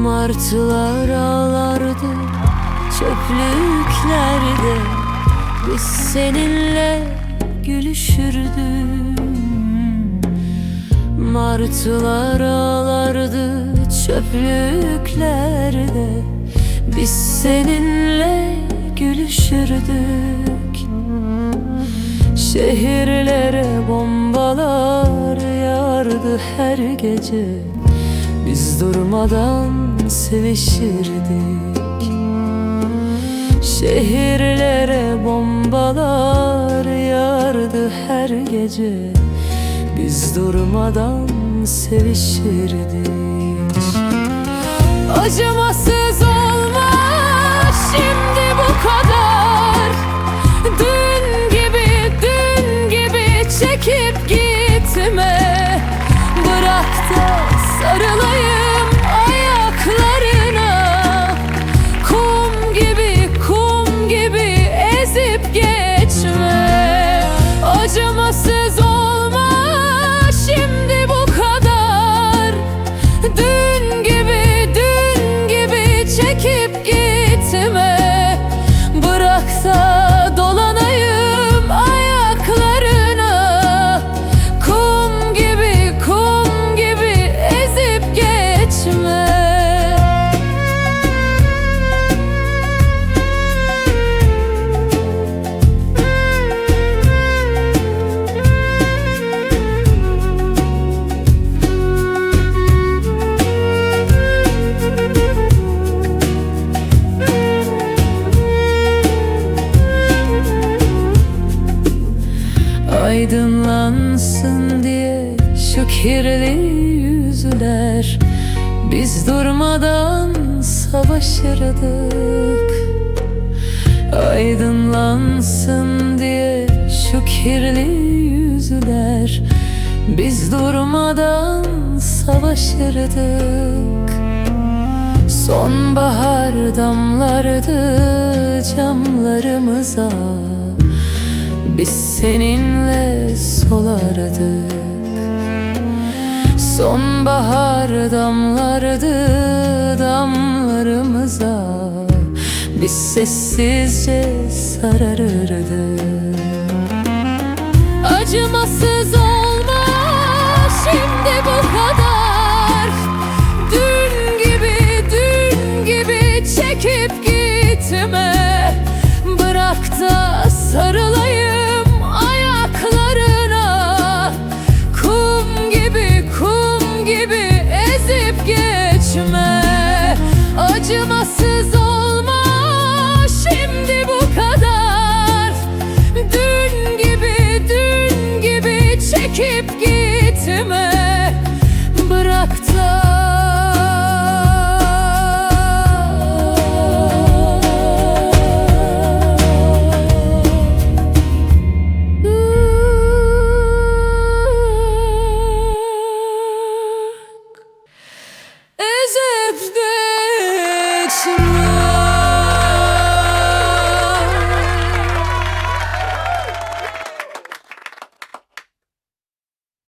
Martılar ağlardı çöplüklerde, biz seninle gülüşürdük. Martılar ağlardı çöplüklerde, biz seninle gülüşürdük. Şehirlere bombalar yağardı her gece, biz durmadan sevişirdik. Şehirlere bombalar yağardı her gece, biz durmadan sevişirdik. Acımasız olma şimdi bu kadar, dün gibi çekip gitme. Bırak da sarılayım ayaklarına, kum gibi ezip geçme. Acımasız olma şimdi bu kadar, dün gibi çekip gitme. Bırak da dolanayım ayaklarına, kum gibi ezip geçme. Aydınlansın diye şu kirli yüzler, biz durmadan savaşırdık. Aydınlansın diye şu kirli yüzler, biz durmadan savaşırdık. Sonbahar damlardı camlarımıza, biz seninle solardık. Sonbahar damlardı damlarımıza, biz sessizce sararırdık. Acımasız olma şimdi bu kadar, dün gibi çekip gitme. Bırak da sarıl